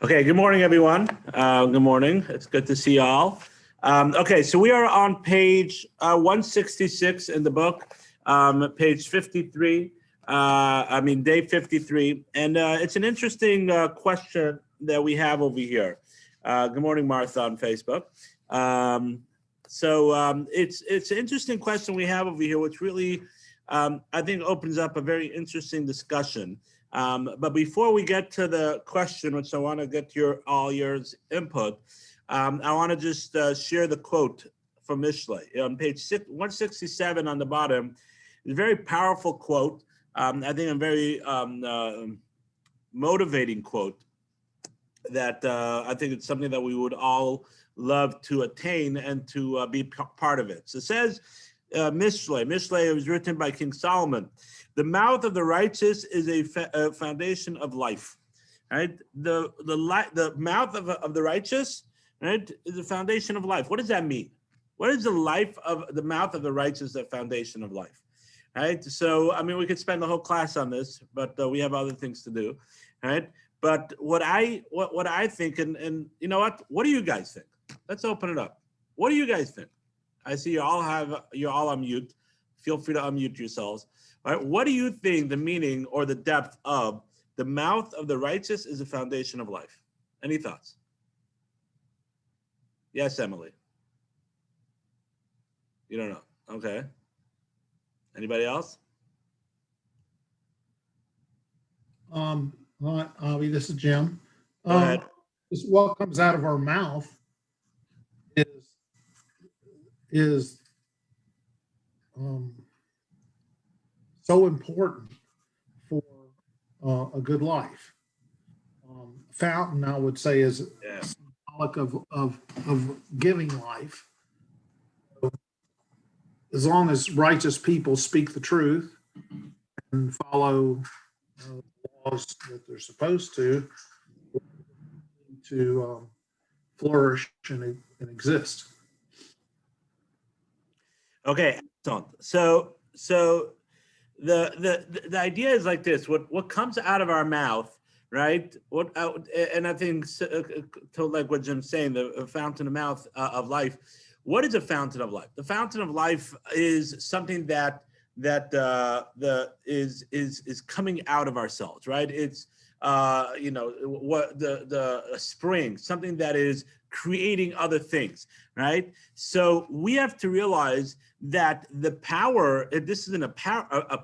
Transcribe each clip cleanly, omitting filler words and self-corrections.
Okay, good morning, everyone. Good morning. It's good to see you all. Okay, so we are on page 166 in the book, page 53, day 53. And it's an interesting question that we have over here. Good morning, Martha on Facebook. It's an interesting question we have over here, which really, I think, opens up a very interesting discussion. But before we get to the question, which I want to get all your input, I want to just share the quote from Mishlei on page 167 on the bottom. It's a very powerful quote. I think a very motivating quote that I think it's something that we would all love to attain and to be part of it. So it says, Mishlei was written by King Solomon. The mouth of the righteous is a foundation of life, right? The mouth of the righteous, right, is the foundation of life. What does that mean? What is the mouth of the righteous, the foundation of life, right? So, I mean, we could spend the whole class on this, but we have other things to do, right? But what I think, and you know what do you guys think? Let's open it up. What do you guys think? I see you're all on mute. Feel free to unmute yourselves. All right, what do you think the meaning or the depth of the mouth of the righteous is a foundation of life? Any thoughts? Yes, Emily. You don't know. Okay. Anybody else? Hi, Avi, this is Jim. Go ahead. What comes out of our mouth is so important for a good life. Fountain, I would say, is symbolic of giving life. So, as long as righteous people speak the truth and follow laws that they're supposed to flourish and exist. Okay, excellent. So the idea is like this: what comes out of our mouth, right? And I think to like what Jim's saying, the fountain of mouth of life. What is a fountain of life? The fountain of life is something that is coming out of ourselves, right? It's what the spring, something that is creating other things, right? So we have to realize that the power, this is in a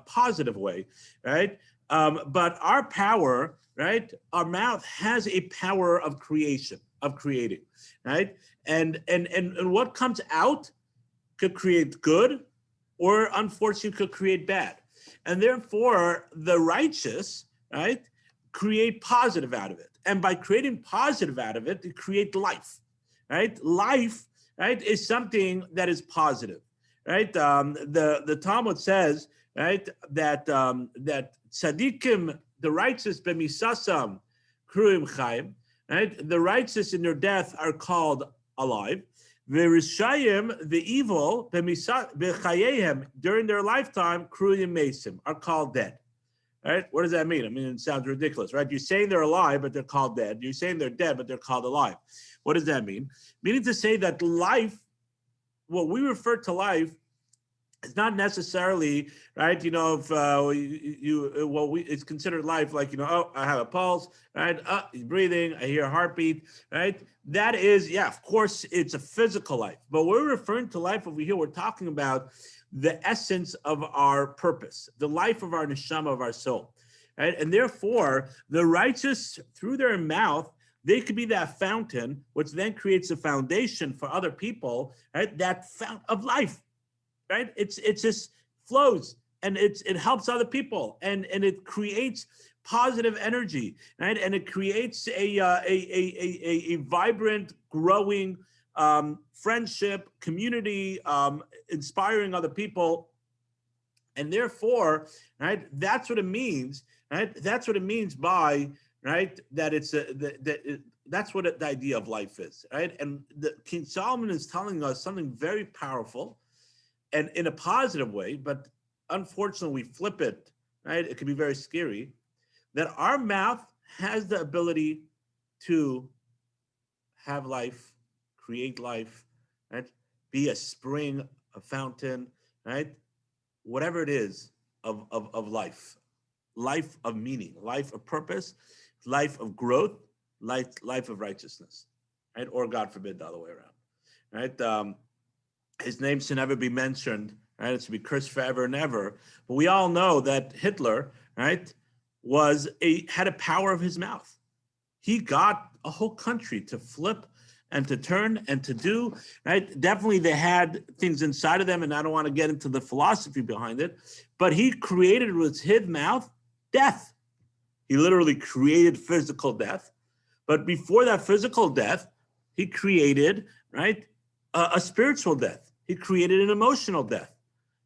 positive way, right? But our power, right? Our mouth has a power of creation, of creating, right? And what comes out could create good, or unfortunately could create bad. And therefore, the righteous, right, create positive out of it. And by creating positive out of it, they create life, right? Life, right, is something that is positive, right? The Talmud says, right, that tzaddikim, the righteous, bemisasam, kruim chaim, right? The righteous in their death are called alive. The Rishayim, the evil, during their lifetime, kruyim mesim, are called dead. Right? What does that mean? I mean, it sounds ridiculous, right? You're saying they're alive, but they're called dead. You're saying they're dead, but they're called alive. What does that mean? Meaning to say that life, what we refer to life, it's not necessarily, right? You know, if it's considered life, like, oh, I have a pulse, right? Oh, he's breathing, I hear a heartbeat, right? That is, yeah, of course, it's a physical life. But we're referring to life over here, we're talking about the essence of our purpose, the life of our neshama, of our soul, right? And therefore, the righteous, through their mouth, they could be that fountain, which then creates a foundation for other people, right? That fountain of life. Right? It just flows, and it helps other people, and it creates positive energy, right? And it creates a vibrant, growing friendship, community, inspiring other people, and therefore, right? That's what it means, right? That's what it means by, right, that it's that's what the idea of life is, right? And King Solomon is telling us something very powerful, and in a positive way, but unfortunately we flip it, right? It can be very scary, that our mouth has the ability to have life, create life, right? Be a spring, a fountain, right? Whatever it is of life, life of meaning, life of purpose, life of growth, life of righteousness, right? Or God forbid, the other way around, right? His name should never be mentioned, right? It should be cursed forever and ever. But we all know that Hitler, right, had a power of his mouth. He got a whole country to flip and to turn and to do, right? Definitely they had things inside of them, and I don't want to get into the philosophy behind it, but he created with his mouth death. He literally created physical death. But before that physical death, he created, right, a spiritual death. He created an emotional death.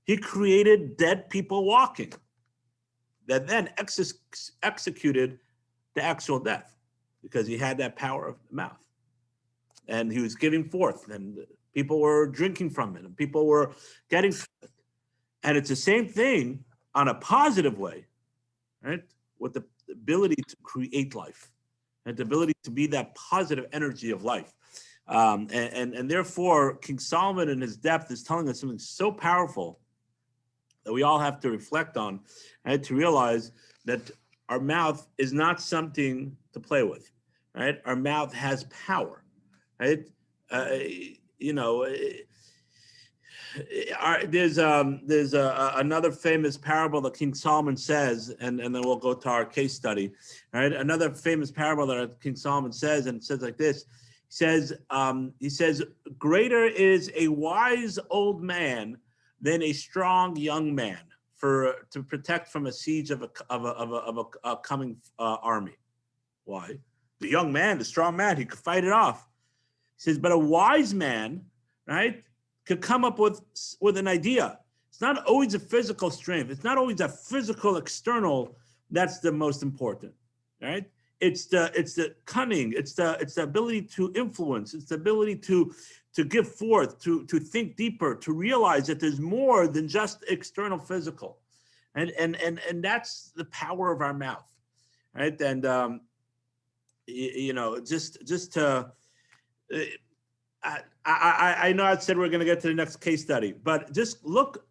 He created dead people walking that then executed the actual death because he had that power of the mouth. And he was giving forth, and people were drinking from it, and people were getting from it. And it's the same thing on a positive way, right? With the ability to create life and the ability to be that positive energy of life. And therefore, King Solomon in his depth is telling us something so powerful that we all have to reflect on and to realize that our mouth is not something to play with, right? Our mouth has power, right? There's another famous parable that King Solomon says, and then we'll go to our case study, right? Another famous parable that King Solomon says, and it says like this. He says, greater is a wise old man than a strong young man to protect from a siege of a coming army. Why? The young man, the strong man, he could fight it off. He says, but a wise man, right, could come up with an idea. It's not always a physical strength. It's not always a physical external that's the most important, right? It's the cunning. It's the ability to influence. It's the ability to give forth, to think deeper, to realize that there's more than just external physical, and that's the power of our mouth, right? And just to. I know I said we're going to get to the next case study, but just look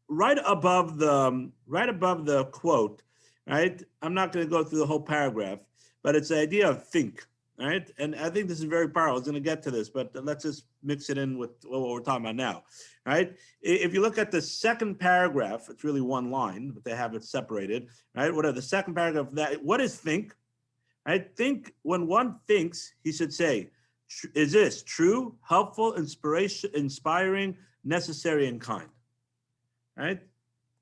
right above the quote, right? I'm not going to go through the whole paragraph, but it's the idea of think, right? And I think this is very powerful. I was going to get to this, but let's just mix it in with what we're talking about now, right? If you look at the second paragraph, it's really one line, but they have it separated, right? Whatever the second paragraph, what is think? Right? Think, when one thinks, he should say, is this true, helpful, inspiring, necessary, and kind? Right?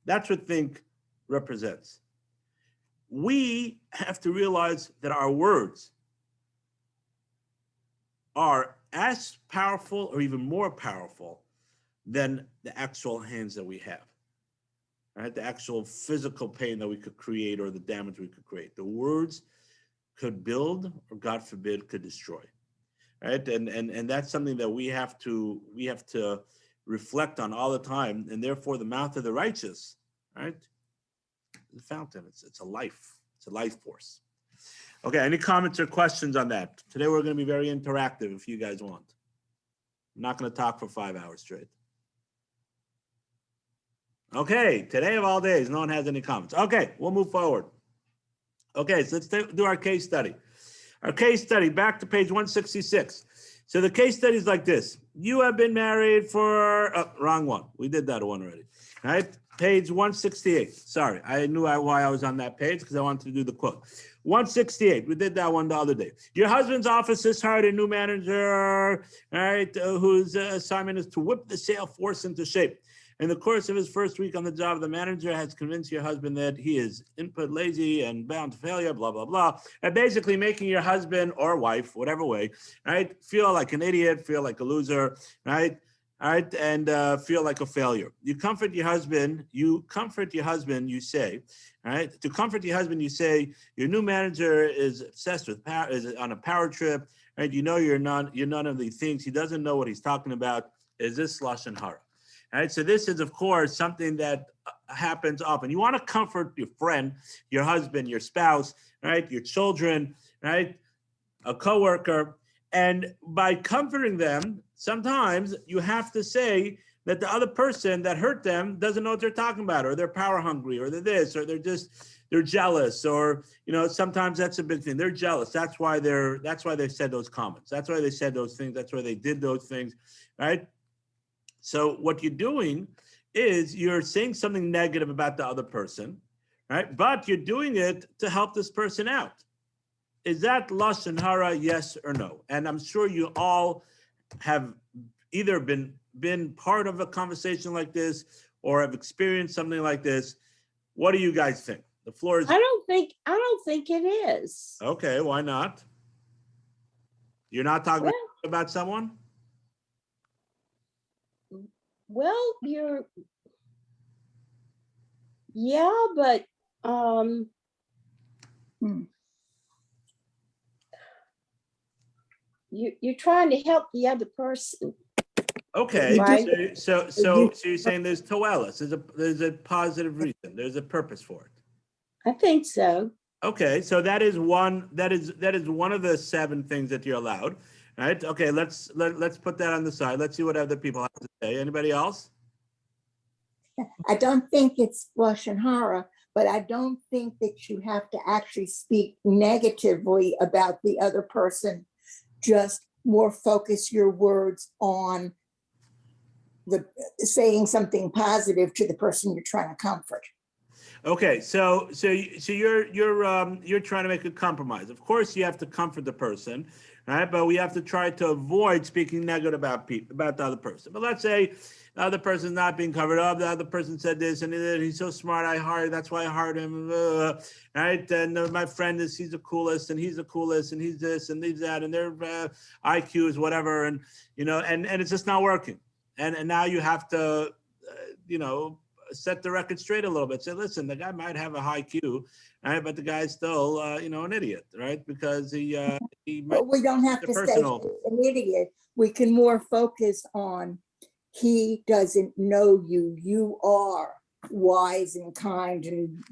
That's what think represents. We have to realize that our words are as powerful or even more powerful than the actual hands that we have. Right? The actual physical pain that we could create or the damage we could create. The words could build or, God forbid, could destroy. Right, and that's something that we have to reflect on all the time, and therefore the mouth of the righteous, right, the fountain. It's a life force. Okay, any comments or questions on that? Today we're going to be very interactive if you guys want. I'm not going to talk for 5 hours straight. Okay, today of all days, no one has any comments. Okay, we'll move forward. Okay, so let's do our case study. Our case study, back to page 166. So the case study is like this. You have been married for, wrong one. We did that one already, right? Page 168. Sorry, I knew why I was on that page because I wanted to do the quote. 168, we did that one the other day. Your husband's office has hired a new manager, right, whose assignment is to whip the sales force into shape. In the course of his first week on the job, the manager has convinced your husband that he is input lazy and bound to failure, blah, blah, blah. And basically making your husband or wife, whatever way, right, feel like an idiot, feel like a loser, right? All right, and feel like a failure. You comfort your husband, you say, all right? To comfort your husband, you say, your new manager is obsessed with power, is on a power trip, right? You know you're none of these things. He doesn't know what he's talking about. Is this lashon hara? All right, so this is, of course, something that happens often. You want to comfort your friend, your husband, your spouse, right, your children, right? a coworker, and by comforting them, sometimes you have to say that the other person that hurt them doesn't know what they're talking about, or they're power hungry, or they're this, or they're jealous, or sometimes that's a big thing. They're jealous. That's why they said those comments. That's why they said those things. That's why they did those things, right? So what you're doing is you're saying something negative about the other person, right? But you're doing it to help this person out. Is that lashon hara, yes or no? And I'm sure you all have either been part of a conversation like this or have experienced something like this. What do you guys think? The floor is. I don't think it is. Okay, why not? You're not talking about someone? Well, yeah, but you're trying to help the other person. Okay, right? so you're saying there's toelis, there's a positive reason, there's a purpose for it. I think so. Okay, so that is one of the 7 things that you're allowed, right? Okay, let's put that on the side. Let's see what other people have to say. Anybody else? I don't think it's lashon hara, but I don't think that you have to actually speak negatively about the other person. Just more focus your words on saying something positive to the person you're trying to comfort. Okay, so you're trying to make a compromise. Of course, you have to comfort the person, right? But we have to try to avoid speaking negative about the other person. But let's say the other person's not being covered up. The other person said this, and he's so smart. That's why I hired him, right? And my friend he's the coolest, and he's the coolest, and he's this, and he's that, and their IQ is whatever, and and it's just not working. And now you have to, set the record straight a little bit. Say, listen, the guy might have a high Q, right? But the guy's still, an idiot, right? Because he might. But we don't have to say he's an idiot. We can more focus on he doesn't know you. You are wise and kind and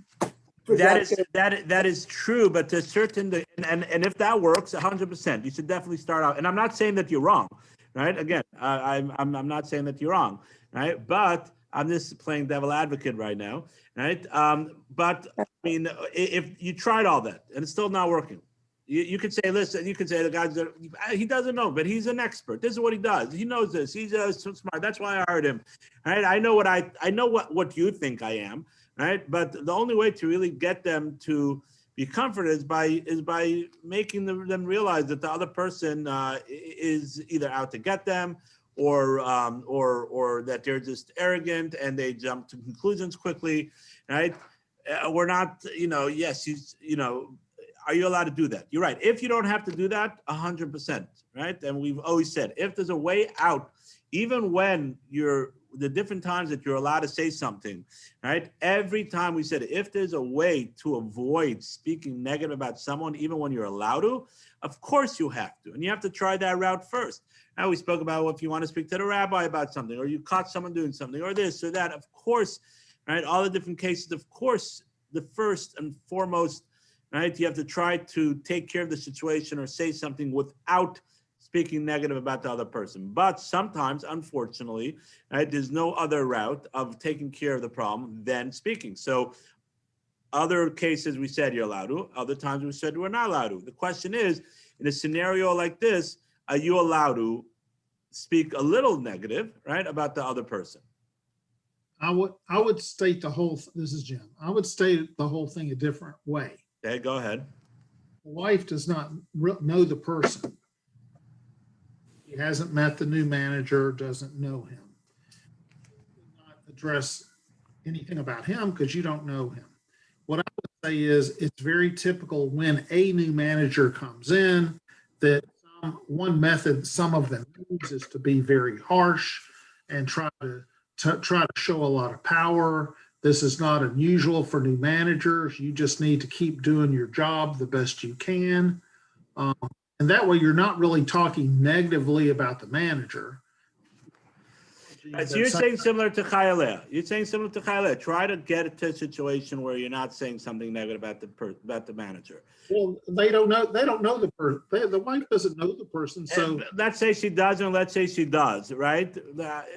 productive. That is true, but to certain and if that works, 100%, you should definitely start out. And I'm not saying that you're wrong, right? Again, I'm not saying that you're wrong, right? But I'm just playing devil advocate right now, right? But I mean, if you tried all that and it's still not working, you could say, listen, you could say the guy's he doesn't know, but he's an expert. This is what he does. He knows this. He's so smart. That's why I hired him, right? I know what you think I am, right? But the only way to really get them to be comforted is by making them realize that the other person is either out to get them, or that they're just arrogant and they jump to conclusions quickly, right? We're not, yes, are you allowed to do that? You're right. If you don't have to do that, 100%, right? And we've always said, if there's a way out, even when the different times that you're allowed to say something, right? Every time we said, if there's a way to avoid speaking negative about someone, even when you're allowed to, of course you have to. And you have to try that route first. Now we spoke about if you want to speak to the rabbi about something, or you caught someone doing something, or this or that, of course, right? All the different cases, of course, the first and foremost, right? You have to try to take care of the situation or say something without speaking negative about the other person. But sometimes, unfortunately, right, there's no other route of taking care of the problem than speaking. So other cases we said you're allowed to, other times we said we're not allowed to. The question is, in a scenario like this, are you allowed to speak a little negative, right, about the other person? I would state this is Jim. I would state the whole thing a different way. Okay, go ahead. The wife does not know the person. He hasn't met the new manager, doesn't know him. Not address anything about him because you don't know him. What I would say is it's very typical when a new manager comes in that one method some of them use is to be very harsh and try to show a lot of power. This is not unusual for new managers. You just need to keep doing your job the best you can. And that way you're not really talking negatively about the manager. Right, so you're saying similar to Chayaleh. You're saying similar to Chayaleh. Try to get it to a situation where you're not saying something negative about the manager. Well, they don't know the person. The wife doesn't know the person, so And let's say she doesn't. Let's say she does. Right?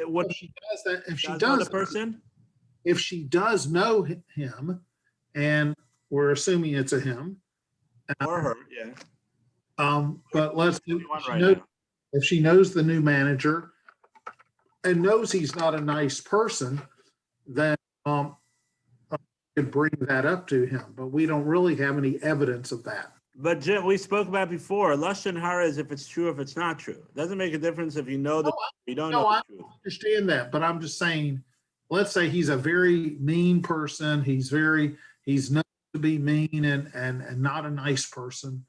What if she does that, if she know does, the person? if she does know him, and we're assuming it's a him, Or her? Yeah. but let's do, Anyone she right knows, now. if she knows the new manager and knows he's not a nice person, then could bring that up to him. But we don't really have any evidence of that. But Jim, we spoke about before. Lashon hara is if it's true, if it's not true. It doesn't make a difference if you know the you don't know I the truth. understand that, but I'm just saying, let's say he's a very mean person. He's known to be mean and not a nice person.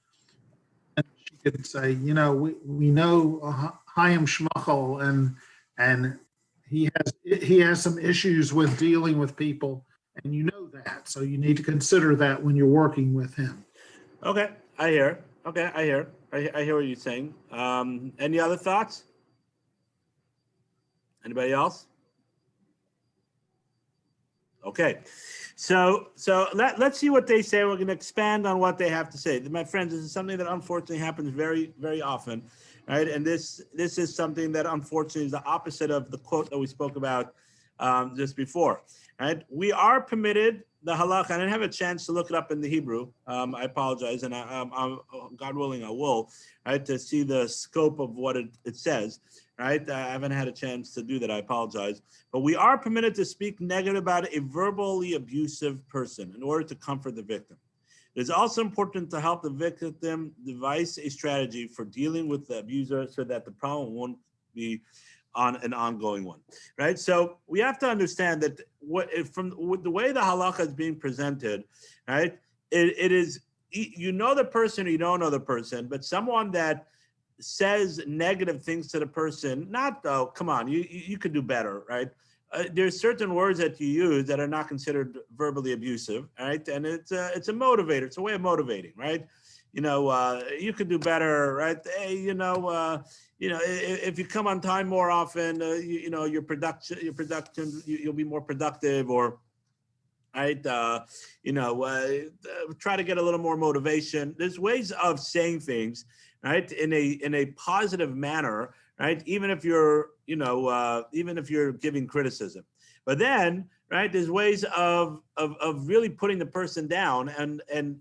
And she could say, we know Chaim Shmuchel and he has some issues with dealing with people, and you know that, so you need to consider that when you're working with him. Okay, I hear. Okay, I hear. I hear what you're saying. Any other thoughts? Anybody else? Okay, so let's see what they say. We're going to expand on what they have to say. My friends, this is something that unfortunately happens very, very often, right? And this is something that unfortunately is the opposite of the quote that we spoke about just before, right? We are permitted, the halakha, I didn't have a chance to look it up in the Hebrew. I apologize, and I'm God willing, I will, right, to see the scope of what it says, right? I haven't had a chance to do that, I apologize. But we are permitted to speak negative about a verbally abusive person in order to comfort the victim. It is also important to help the victim devise a strategy for dealing with the abuser so that the problem won't be on an ongoing one, right? So we have to understand that from the way the halakha is being presented, right? It is, you know the person or you don't know the person, but someone that says negative things to the person, not, oh, come on, you could do better, right? There's certain words that you use that are not considered verbally abusive, right? And it's a motivator. It's a way of motivating, right? You could do better, right? Hey, if you come on time more often, your production, you'll be more productive, or right? Try to get a little more motivation. There's ways of saying things, right, in a positive manner, right? Even if you're giving criticism, but then, right, there's ways of really putting the person down and in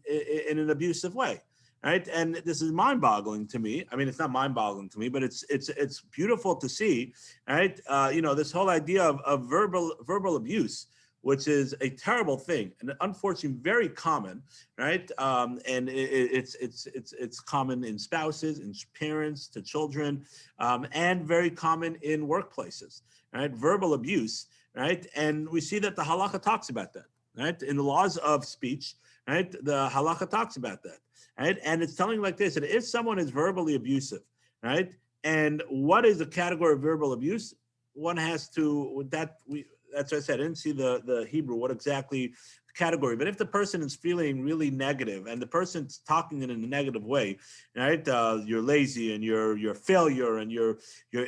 an abusive way. Right, and this is mind-boggling to me. I mean, it's not mind-boggling to me, but it's beautiful to see. Right, this whole idea of verbal abuse, which is a terrible thing and unfortunately very common, right? And it's common in spouses, in parents to children, and very common in workplaces, right? Verbal abuse, right? And we see that the halakha talks about that, right? In the laws of speech, right? The halakha talks about that, right? And it's telling like this, that if someone is verbally abusive, right? And what is the category of verbal abuse? One has to, that's what I said, I didn't see the Hebrew, what exactly the category. But if the person is feeling really negative and the person's talking in a negative way, right? You're lazy and you're a failure and you're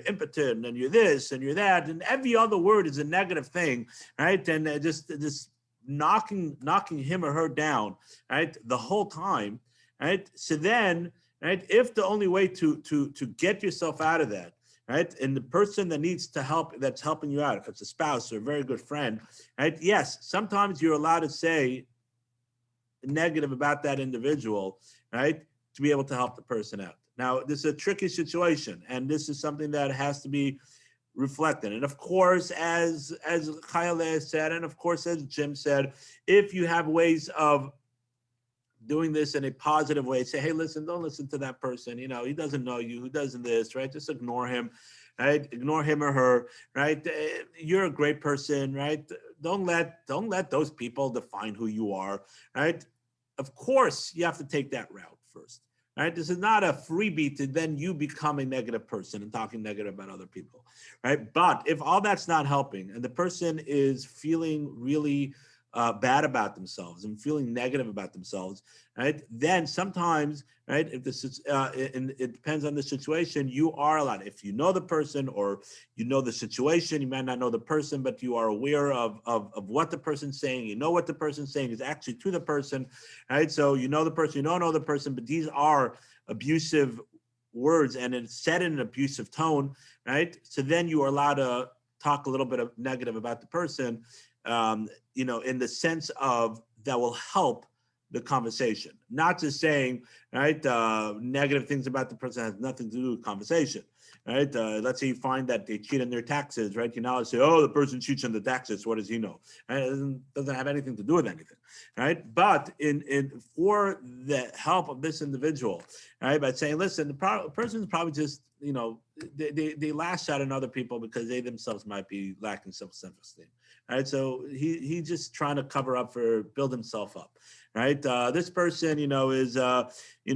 impotent and you're this and you're that, and every other word is a negative thing, right? And just knocking him or her down, right? The whole time, right? So then, right, if the only way to get yourself out of that, right, and the person that needs to help, that's helping you out, if it's a spouse or a very good friend, right, yes, sometimes you're allowed to say negative about that individual, right, to be able to help the person out. Now, this is a tricky situation, and this is something that has to be reflected. And of course, as Chayaleh said, and of course, as Jim said, if you have ways of doing this in a positive way, say, hey, listen, don't listen to that person. He doesn't know you, who doesn't this, right? Just ignore him, right? Ignore him or her, right? You're a great person, right? Don't let those people define who you are, right? Of course, you have to take that route first, right? This is not a freebie to then you become a negative person and talking negative about other people, right? But if all that's not helping and the person is feeling really bad about themselves and feeling negative about themselves, right? Then sometimes, right, if this is, and it depends on the situation, you are allowed, if you know the person or you know the situation, you might not know the person, but you are aware of what the person's saying, you know what the person's saying is actually to the person, right? So you know the person, you don't know the person, but these are abusive words and it's said in an abusive tone, right? So then you are allowed to talk a little bit of negative about the person, in the sense of that will help the conversation, not just saying, right, negative things about the person has nothing to do with conversation, right? Let's say you find that they cheat on their taxes, right? You now say, oh, the person cheats on the taxes. What does he know? Right? It doesn't have anything to do with anything, right? But for the help of this individual, right, by saying, listen, the person's probably just, they lash out on other people because they themselves might be lacking self-esteem, right? So he's just trying to cover up build himself up, right? This person, is, he's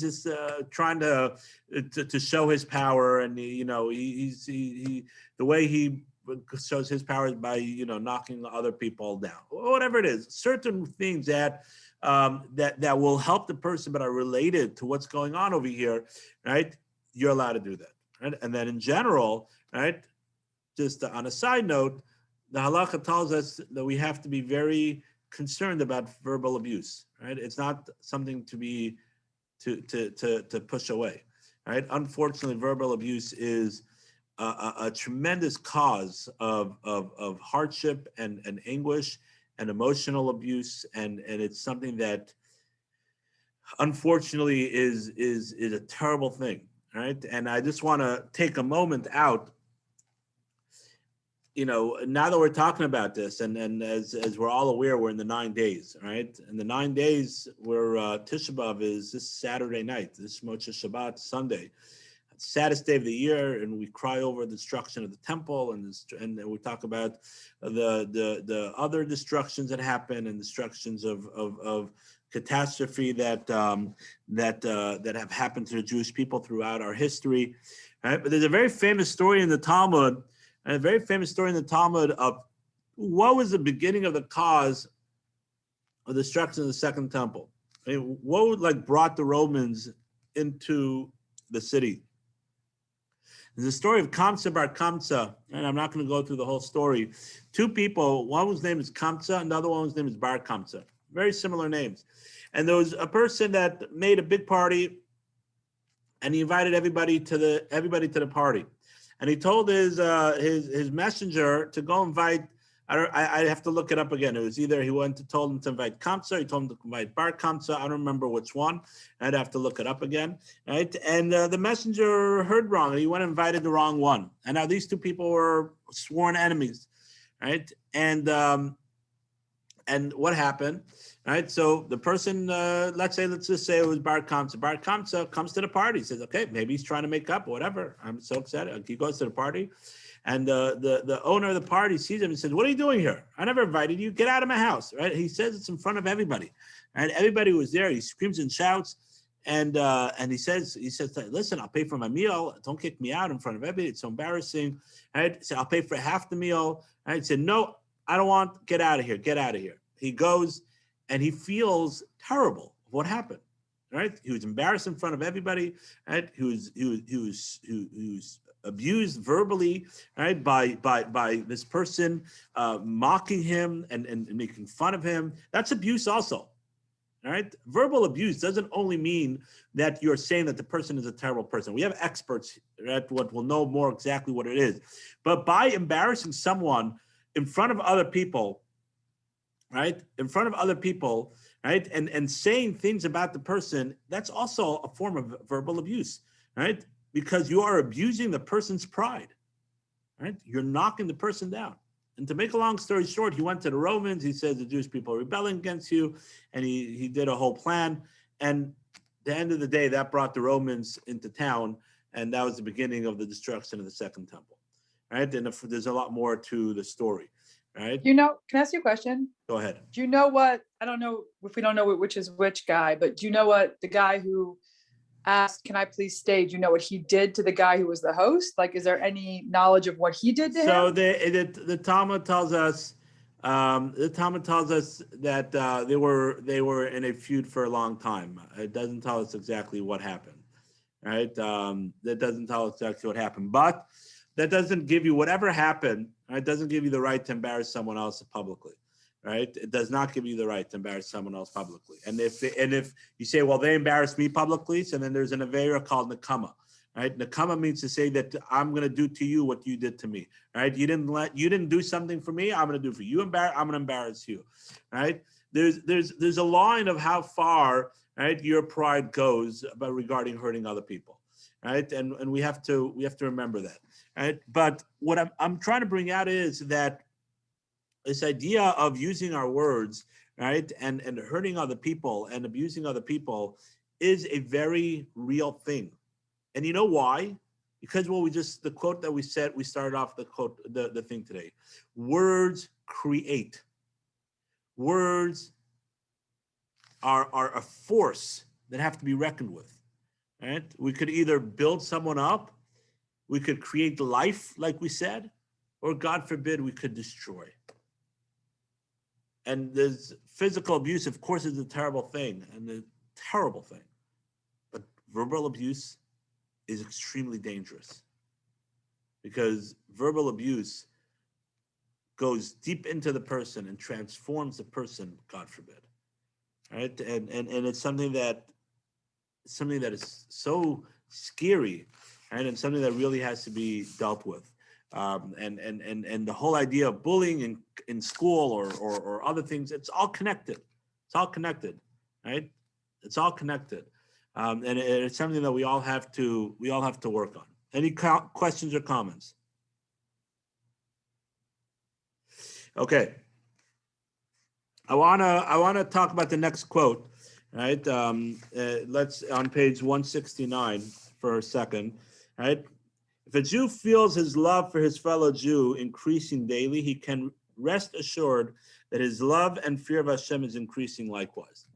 just trying to show his power, and the way he shows his power is by knocking other people down, whatever it is. Certain things that that will help the person but are related to what's going on over here, right? You're allowed to do that, right? And then in general, right, just on a side note, the halakha tells us that we have to be very concerned about verbal abuse, right? It's not something to be to push away, right? Unfortunately, verbal abuse is a tremendous cause of hardship and anguish and emotional abuse, and it's something that unfortunately is a terrible thing, right? And I just want to take a moment out, now that we're talking about this, and as we're all aware, we're in the 9 days, right? And the 9 days where Tisha B'Av is this Saturday night, this Motzei Shabbat Sunday, saddest day of the year, and we cry over the destruction of the temple, and we talk about the other destructions that happen and destructions of catastrophe that have happened to the Jewish people throughout our history, right? But there's a very famous story in the Talmud, of what was the beginning of the cause of the destruction of the Second Temple. I mean, what brought the Romans into the city? There's a story of Kamsa bar Kamsa, and I'm not going to go through the whole story. Two people, one whose name is Kamsa, another one whose name is Bar Kamsa. Very similar names. And there was a person that made a big party, and he invited everybody to the party. And he told his messenger to go invite. I have to look it up again. It was either he told him to invite Kamsa, he told him to invite Bar Kamsa. I don't remember which one. I'd have to look it up again, right? And the messenger heard wrong, and he went and invited the wrong one. And now these two people were sworn enemies, right? And what happened, right? So the person, let's just say it was Bar Kamsa. Bar Kamsa comes to the party. He says, okay, maybe he's trying to make up, whatever. I'm so excited. He goes to the party. And the owner of the party sees him and says, what are you doing here? I never invited you. Get out of my house, right? He says it's in front of everybody. And everybody was there. He screams and shouts. And he says, listen, I'll pay for my meal. Don't kick me out in front of everybody. It's so embarrassing. Right? He said, I'll pay for half the meal. Right? He said, no, I don't want, get out of here. Get out of here. He goes and he feels terrible of what happened. Right? He was embarrassed in front of everybody. Right? He was abused verbally, right, by this person mocking him and making fun of him. That's abuse also. All right. Verbal abuse doesn't only mean that you're saying that the person is a terrible person. We have experts that will know more exactly what it is. But by embarrassing someone in front of other people, right, right, and saying things about the person, that's also a form of verbal abuse, right? Because you are abusing the person's pride, right? You're knocking the person down. And to make a long story short, he went to the Romans. He said the Jewish people are rebelling against you, and he did a whole plan. And at the end of the day, that brought the Romans into town, and that was the beginning of the destruction of the Second Temple, right? And there's a lot more to the story, right? Can I ask you a question? Go ahead. Do you know what, I don't know if we don't know which is which guy, but do you know what the guy who asked, can I please stay, do you know what he did to the guy who was the host? Like, is there any knowledge of what he did to him? So the Talmud tells us The Talmud tells us that they were in a feud for a long time. It doesn't tell us exactly what happened, right? That doesn't tell us exactly what happened, but that doesn't give you whatever happened. Right? Doesn't give you the right to embarrass someone else publicly, right? It does not give you the right to embarrass someone else publicly. And if you say, well, they embarrassed me publicly, so then there's an avera called nakama. Right? Nakama means to say that I'm going to do to you what you did to me. Right? You didn't do something for me. I'm going to do for you. I'm going to embarrass you. Right? There's a line of how far, right, your pride goes about regarding hurting other people. Right? And we have to remember that. Right? But what I'm trying to bring out is that this idea of using our words, right, and hurting other people and abusing other people is a very real thing. And you know why? Because the quote that we said, we started off the quote, the thing today. Words create. Words are a force that have to be reckoned with. Right? We could either build someone up, we could create life, like we said, or God forbid, we could destroy. And there's physical abuse, of course, is a terrible thing and a terrible thing. But verbal abuse is extremely dangerous because verbal abuse goes deep into the person and transforms the person, God forbid. Right? And it's something that is so scary, right? And something that really has to be dealt with. And the whole idea of bullying in school or other things, it's all connected. It's all connected, right? It's all connected. And it's something that we all have to work on. Any questions or comments? Okay. I wanna talk about the next quote, right? Let's on page 169 for a second, right? If a Jew feels his love for his fellow Jew increasing daily, he can rest assured that his love and fear of Hashem is increasing likewise.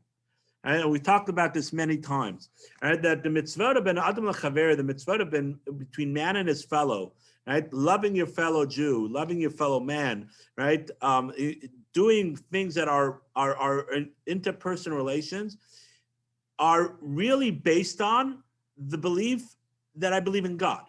And we talked about this many times, right? That the mitzvot have been Adam l'chaver, the mitzvot have been between man and his fellow, right? Loving your fellow Jew, loving your fellow man, right? Doing things that are interpersonal relations are really based on the belief that I believe in God,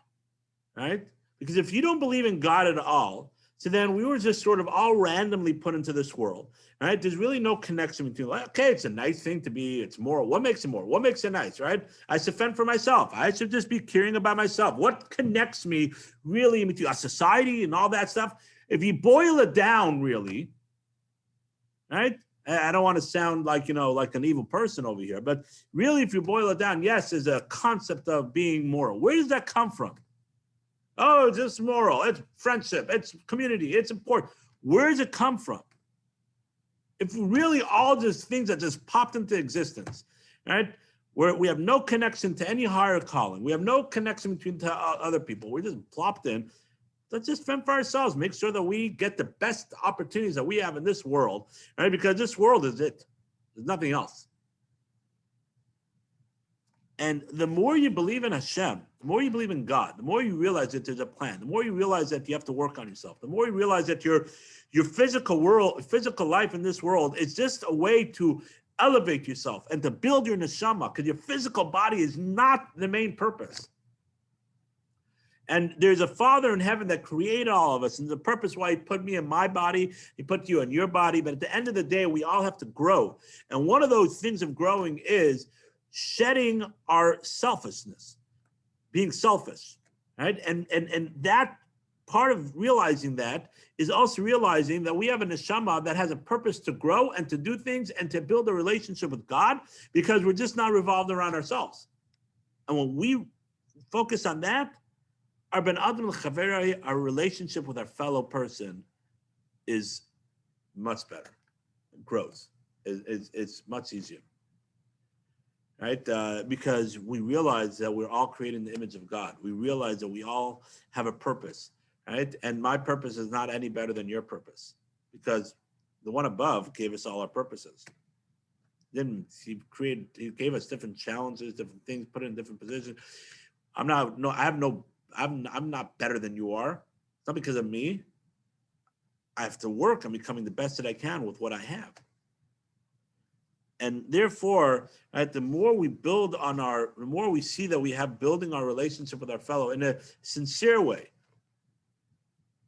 right? Because if you don't believe in God at all, so then we were just sort of all randomly put into this world, right? There's really no connection between, like, okay, it's a nice thing to be, it's moral. What makes it moral? What makes it nice, right? I should fend for myself. I should just be caring about myself. What connects me really between a society and all that stuff? If you boil it down, really, right? I don't want to sound like, like an evil person over here, but really, if you boil it down, yes, there's a concept of being moral. Where does that come from? Oh, it's just moral. It's friendship. It's community. It's important. Where does it come from? If really all just things that just popped into existence, right? Where we have no connection to any higher calling. We have no connection between other people. We're just plopped in. Let's just fend for ourselves. Make sure that we get the best opportunities that we have in this world, right? Because this world is it. There's nothing else. And the more you believe in Hashem, the more you believe in God, the more you realize that there's a plan, the more you realize that you have to work on yourself, the more you realize that your physical life in this world is just a way to elevate yourself and to build your neshama, because your physical body is not the main purpose. And there's a Father in heaven that created all of us, and the purpose why he put me in my body, he put you in your body. But at the end of the day, we all have to grow. And one of those things of growing is shedding our selfishness, being selfish, right? And that part of realizing that is also realizing that we have a neshama that has a purpose to grow and to do things and to build a relationship with God, because we're just not revolved around ourselves. And when we focus on that, our ben adam l'chaverai, our relationship with our fellow person, is much better. It grows. It's much easier. Right? Because we realize that we're all created in the image of God. We realize that we all have a purpose, right? And my purpose is not any better than your purpose, because the one above gave us all our purposes. He gave us different challenges, different things, put in different positions. I'm not better than you are. It's not because of me. I have to work on becoming the best that I can with what I have. And therefore, right, the more we build on the more we see that we have building our relationship with our fellow in a sincere way,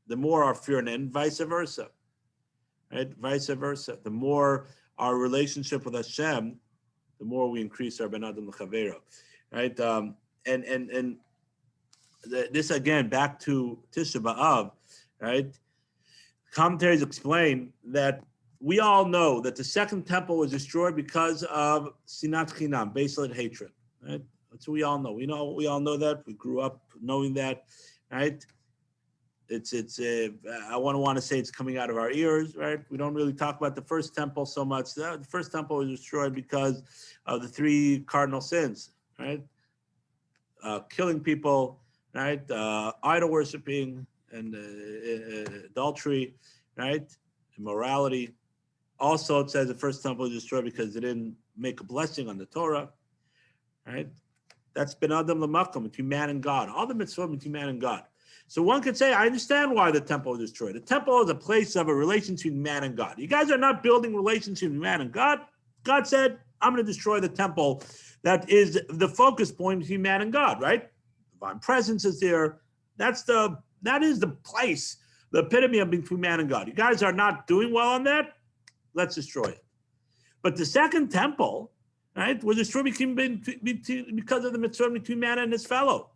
the more our fear, and vice versa, right? Vice versa. The more our relationship with Hashem, the more we increase our ben adam l'chavero, right? And this again, back to Tisha B'Av, right? Commentaries explain that we all know that the second temple was destroyed because of sinat chinam, baseless hatred, right? That's what we all know. We all know that. We grew up knowing that, right? I want to say it's coming out of our ears, right? We don't really talk about the first temple so much. The first temple was destroyed because of the 3 cardinal sins, right? Killing people, right? Idol worshiping and adultery, right? Immorality. Also, it says the first temple was destroyed because they didn't make a blessing on the Torah, right? That's ben adam l'makom, between man and God. All the mitzvot between man and God. So one could say, I understand why the temple was destroyed. The temple is a place of a relationship between man and God. You guys are not building relationship between man and God. God said, I'm going to destroy the temple. That is the focus point between man and God, right? Divine presence is there. That is the place, the epitome of between man and God. You guys are not doing well on that. Let's destroy it. But the second temple, right, was destroyed because of the mitzvah between man and his fellow.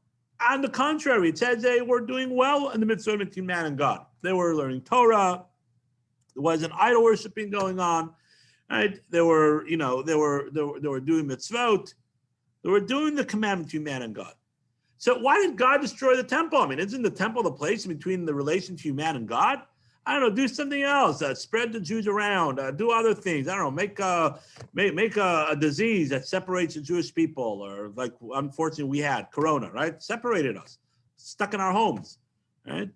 On the contrary, it says they were doing well in the mitzvah between man and God. They were learning Torah. There wasn't idol worshiping going on, right? They were doing mitzvot. They were doing the commandment between man and God. So why did God destroy the temple? I mean, isn't the temple the place between the relation between man and God? I don't know, do something else, spread the Jews around, do other things. I don't know, make a disease that separates the Jewish people, or like, unfortunately, we had Corona, right? Separated us, stuck in our homes, right?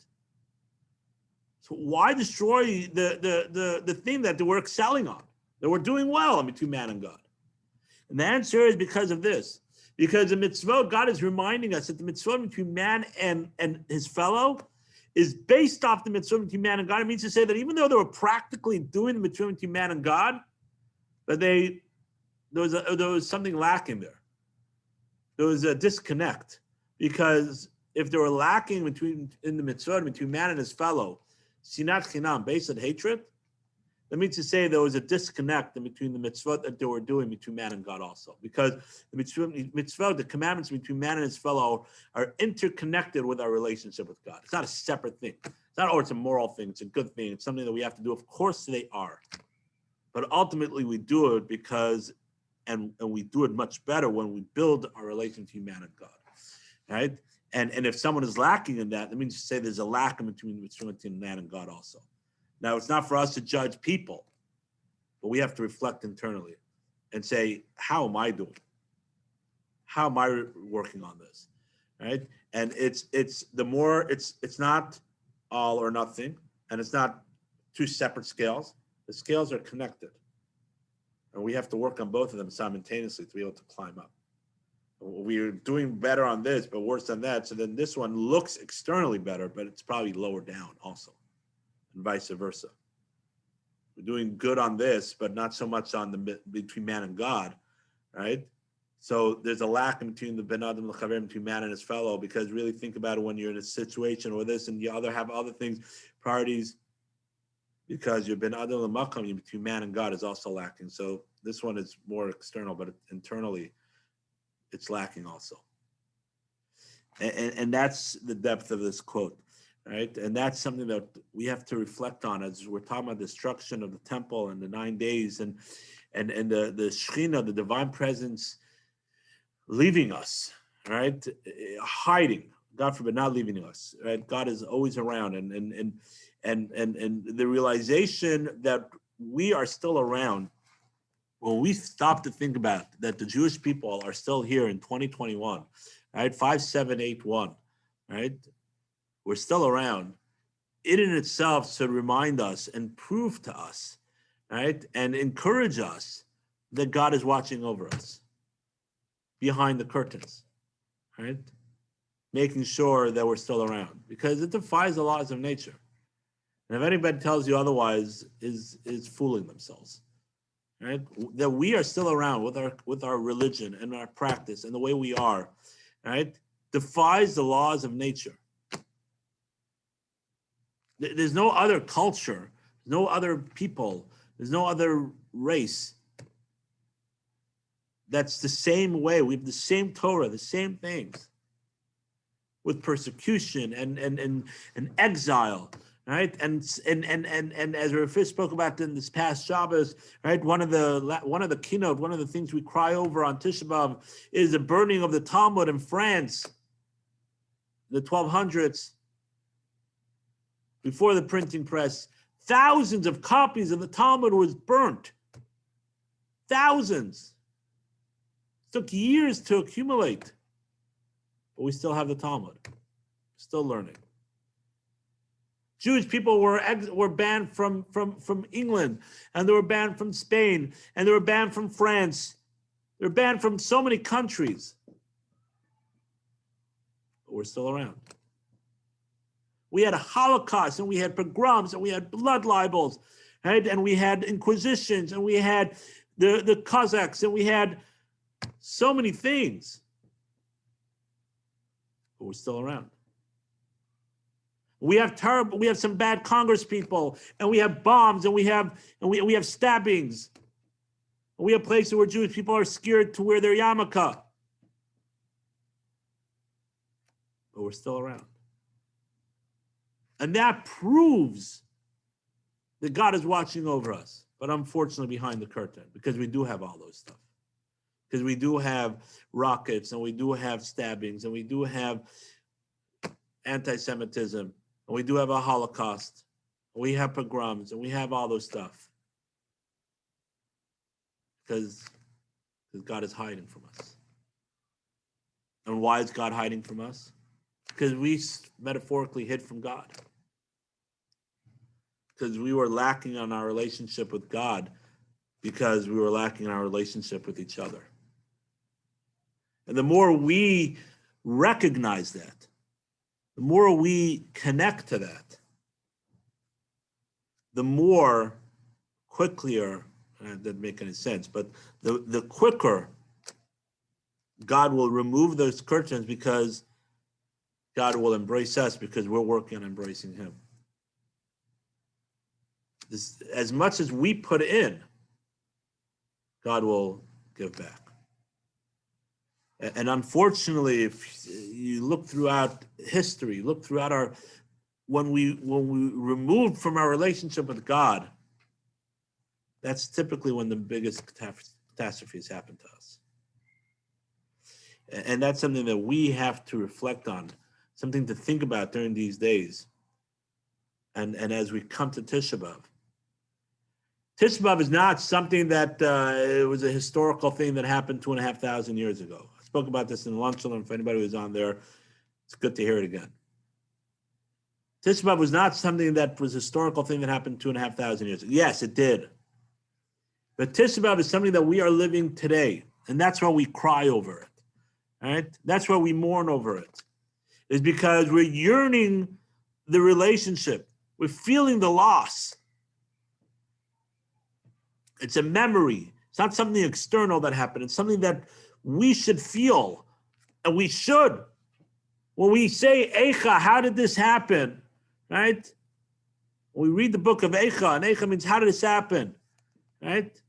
So why destroy the thing that they were excelling on? They were doing well between man and God. And the answer is because of this. Because the mitzvot, God is reminding us that the mitzvot between man and his fellow is based off the mitzvah between man and God. It means to say that even though they were practically doing the mitzvah between man and God, but there was something lacking there. There was a disconnect, because if they were lacking in the mitzvah between man and his fellow, sinat chinam, based on hatred, that means to say there was a disconnect between the mitzvot that they were doing between man and God also. Because the mitzvot, the commandments between man and his fellow, are interconnected with our relationship with God. It's not a separate thing. It's not, it's a moral thing, it's a good thing, it's something that we have to do. Of course they are. But ultimately we do it because, and we do it much better when we build our relationship between man and God, right? And if someone is lacking in that means to say there's a lack between man and God also. Now, it's not for us to judge people, but we have to reflect internally and say, how am I doing? How am I working on this, right? And it's not all or nothing, and it's not 2 separate scales. The scales are connected, and we have to work on both of them simultaneously to be able to climb up. We're doing better on this, but worse than that. So then this one looks externally better, but it's probably lower down also. And vice versa. We're doing good on this, but not so much on the between man and God, right? So there's a lack between the ben adam l'chaver, between man and his fellow, because really think about it when you're in a situation where this and you have other things, priorities, because your ben adam l'makom between man and God is also lacking. So this one is more external, but internally it's lacking also. And that's the depth of this quote. Right, and that's something that we have to reflect on as we're talking about destruction of the temple and the 9 days, and the Shekhinah, the divine presence, leaving us, right, hiding. God forbid, not leaving us. Right, God is always around, and the realization that we are still around. When we stop to think about that, the Jewish people are still here in 2021, right, 5781, right. We're still around. It in itself should remind us and prove to us, right, and encourage us that God is watching over us behind the curtains, right, making sure that we're still around, because it defies the laws of nature. And if anybody tells you otherwise, is fooling themselves. Right? That we are still around with our religion and our practice and the way we are, right? Defies the laws of nature. There's no other culture, no other people, there's no other race that's the same way. We have the same Torah, the same things, with persecution and exile, right? And as Rafi spoke about in this past Shabbos, right? One of the keynote, one of the things we cry over on Tisha B'Av is the burning of the Talmud in France, the 1200s, before the printing press. Thousands of copies of the Talmud was burnt. Thousands. It took years to accumulate, but we still have the Talmud. Still learning. Jewish people were banned from England, and they were banned from Spain, and they were banned from France. They're banned from so many countries, but we're still around. We had a Holocaust, and we had pogroms, and we had blood libels, right? And we had inquisitions, and we had the Cossacks, and we had so many things, but we're still around. We have some bad Congress people, and we have bombs, and we have stabbings. And we have places where Jewish people are scared to wear their yarmulke, but we're still around. And that proves that God is watching over us, but unfortunately behind the curtain, because we do have all those stuff. Because we do have rockets, and we do have stabbings, and we do have anti-Semitism, and we do have a Holocaust, and we have pogroms, and we have all those stuff. Because God is hiding from us. And why is God hiding from us? Because we metaphorically hid from God. Because we were lacking on our relationship with God, because we were lacking in our relationship with each other. And the more we recognize that, the more we connect to that, the more quicker, that didn't make any sense, but the quicker God will remove those curtains, because God will embrace us, because we're working on embracing him. As much as we put in, God will give back. And unfortunately, if you look throughout history, look throughout when we removed from our relationship with God, that's typically when the biggest catastrophes happen to us. And that's something that we have to reflect on, something to think about during these days. And as we come to Tisha B'Av. Tisha B'Av is not something that it was a historical thing that happened 2,500 years ago. I spoke about this in lunch, and for anybody who's on there, it's good to hear it again. Tisha B'Av was not something that was a historical thing that happened 2,500 years ago. Yes, it did. But Tisha B'Av is something that we are living today, and that's why we cry over it. All right? That's why we mourn over it. Is because we're yearning the relationship. We're feeling the loss. It's a memory. It's not something external that happened. It's something that we should feel, and we should. When we say Eicha, how did this happen? Right? When we read the book of Eicha, and Eicha means how did this happen? Right?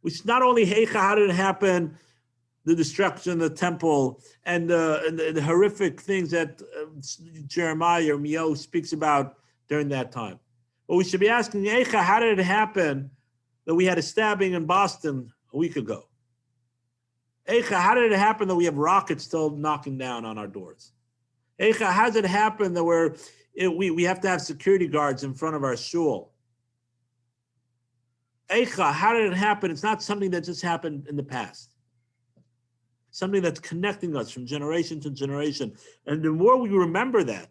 We should not only Eicha, how did it happen? The destruction of the temple and the horrific things that Jeremiah or Mio speaks about during that time. But we should be asking Eicha, how did it happen that we had a stabbing in Boston a week ago? Eicha, how did it happen that we have rockets still knocking down on our doors? Eicha, how does it happen that we have to have security guards in front of our shul? Eicha, how did it happen? It's not something that just happened in the past. It's something that's connecting us from generation to generation. And the more we remember that,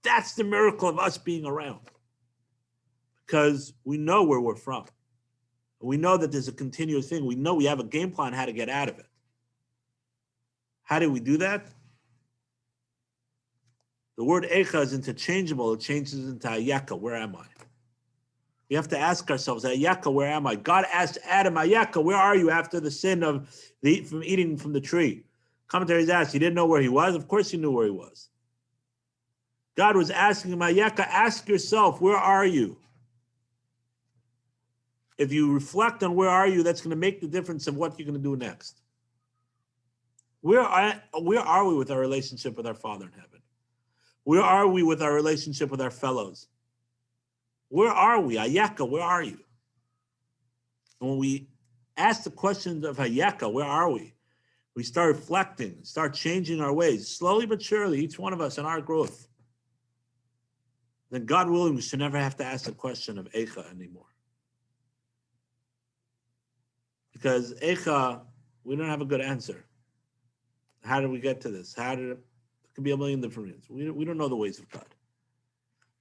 that's the miracle of us being around. Because we know where we're from. We know that there's a continuous thing. We know we have a game plan how to get out of it. How do we do that? The word Eicha is interchangeable. It changes into Ayaka. Where am I? We have to ask ourselves, Ayaka, where am I? God asked Adam, Ayaka, where are you after the sin of from eating from the tree? Commentaries asked, he didn't know where he was. Of course he knew where he was. God was asking him, Ayaka, ask yourself, where are you? If you reflect on where are you, that's going to make the difference of what you're going to do next. Where are we with our relationship with our Father in heaven? Where are we with our relationship with our fellows? Where are we? Ayaka, where are you? And when we ask the questions of Ayaka, where are we? We start reflecting, start changing our ways, slowly but surely, each one of us in our growth. Then God willing, we should never have to ask the question of Eicha anymore. Because Eicha, we don't have a good answer. How did we get to this? It could be a million different reasons. We don't know the ways of God.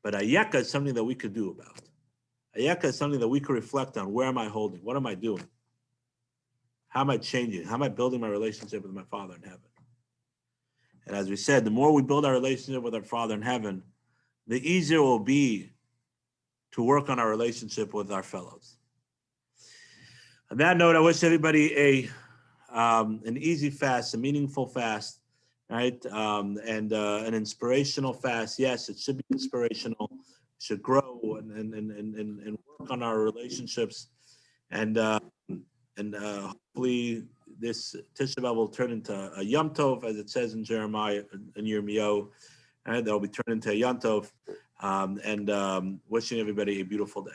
But Ayaka is something that we could do about. Ayaka is something that we could reflect on. Where am I holding? What am I doing? How am I changing? How am I building my relationship with my Father in heaven? And as we said, the more we build our relationship with our Father in heaven, the easier it will be to work on our relationship with our fellows. On that note, I wish everybody an easy fast, a meaningful fast, right? And an inspirational fast. Yes, it should be inspirational. It should grow and work on our relationships. And hopefully this Tisha B'Av will turn into a Yom Tov, as it says in Jeremiah and Yirmiyahu. Right? That will be turned into a Yom Tov. Wishing everybody a beautiful day.